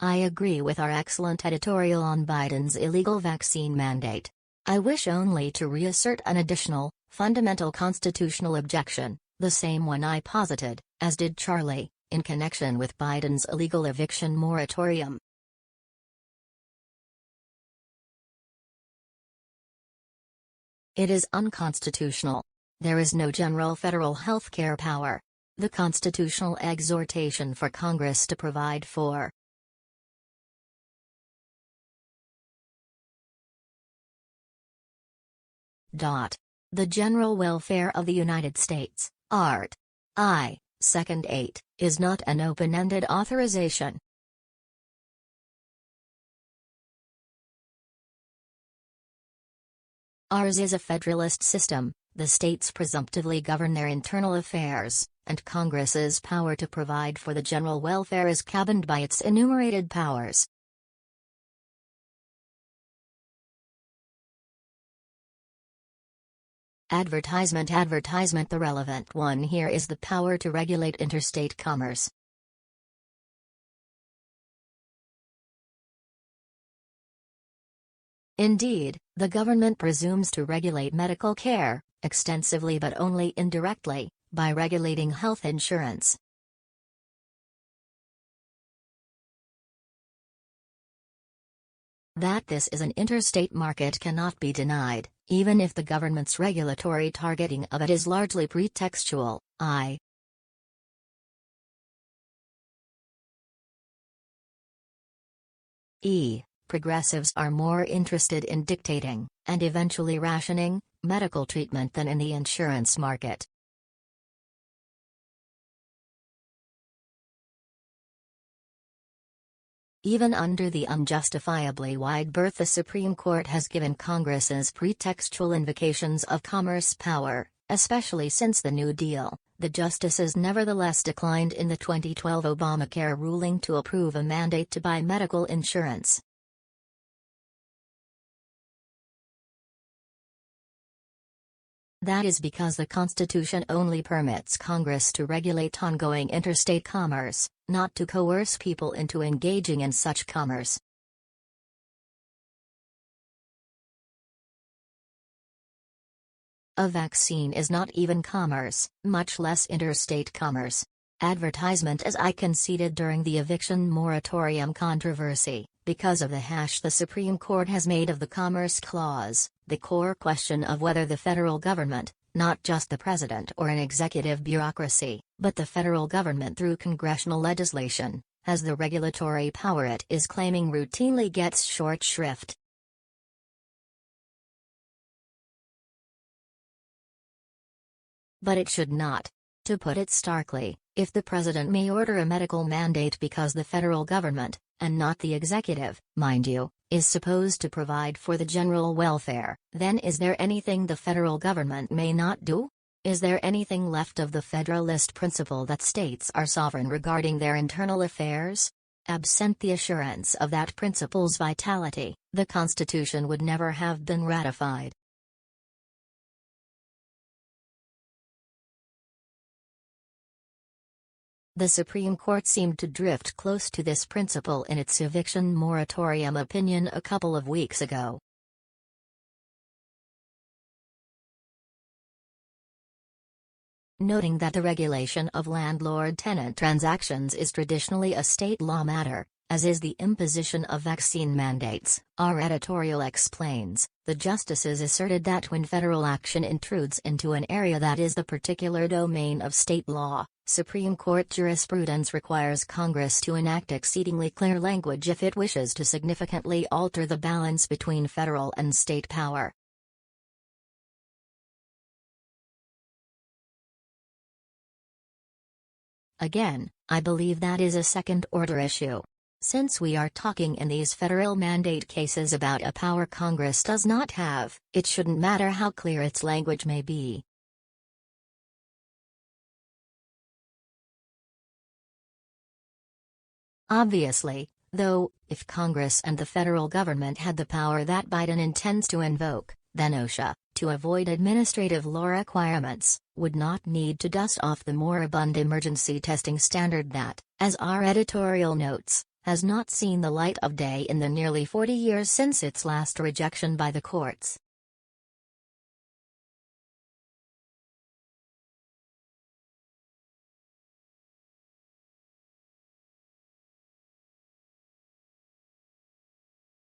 I agree with our excellent editorial on Biden's illegal vaccine mandate. I wish only to reassert an additional, fundamental constitutional objection, the same one I posited, as did Charlie, in connection with Biden's illegal eviction moratorium. It is unconstitutional. There is no general federal health care power. The constitutional exhortation for Congress to provide for the general welfare of the United States, Art. I, Second 8, is not an open-ended authorization. Ours is a federalist system. The states presumptively govern their internal affairs, and Congress's power to provide for the general welfare is cabined by its enumerated powers. Advertisement The relevant one here is the power to regulate interstate commerce. Indeed, the government presumes to regulate medical care, extensively but only indirectly, by regulating health insurance. That this is an interstate market cannot be denied, even if the government's regulatory targeting of it is largely pretextual, i.e., progressives are more interested in dictating, and eventually rationing, medical treatment than in the insurance market. Even under the unjustifiably wide berth the Supreme Court has given Congress's pretextual invocations of commerce power, especially since the New Deal. The justices nevertheless declined in the 2012 Obamacare ruling to approve a mandate to buy medical insurance. That is because the Constitution only permits Congress to regulate ongoing interstate commerce, not to coerce people into engaging in such commerce. A vaccine is not even commerce, much less interstate commerce. Advertisement As I conceded during the eviction moratorium controversy, because of the Supreme Court has made of the Commerce Clause, the core question of whether the federal government, not just the president or an executive bureaucracy, but the federal government through congressional legislation, has the regulatory power it is claiming routinely gets short shrift. But it should not. To put it starkly, if the president may order a medical mandate because the federal government, and not the executive, mind you, is supposed to provide for the general welfare, then is there anything the federal government may not do? Is there anything left of the federalist principle that states are sovereign regarding their internal affairs? Absent the assurance of that principle's vitality, the Constitution would never have been ratified. The Supreme Court seemed to drift close to this principle in its eviction moratorium opinion a couple of weeks ago. Noting that the regulation of landlord-tenant transactions is traditionally a state law matter, as is the imposition of vaccine mandates, our editorial explains, the justices asserted that when federal action intrudes into an area that is the particular domain of state law, Supreme Court jurisprudence requires Congress to enact exceedingly clear language if it wishes to significantly alter the balance between federal and state power. Again, I believe that is a second-order issue. Since we are talking in these federal mandate cases about a power Congress does not have, it shouldn't matter how clear its language may be. Obviously, though, if Congress and the federal government had the power that Biden intends to invoke, then OSHA, to avoid administrative law requirements, would not need to dust off the moribund emergency testing standard that, as our editorial notes, has not seen the light of day in the nearly 40 years since its last rejection by the courts.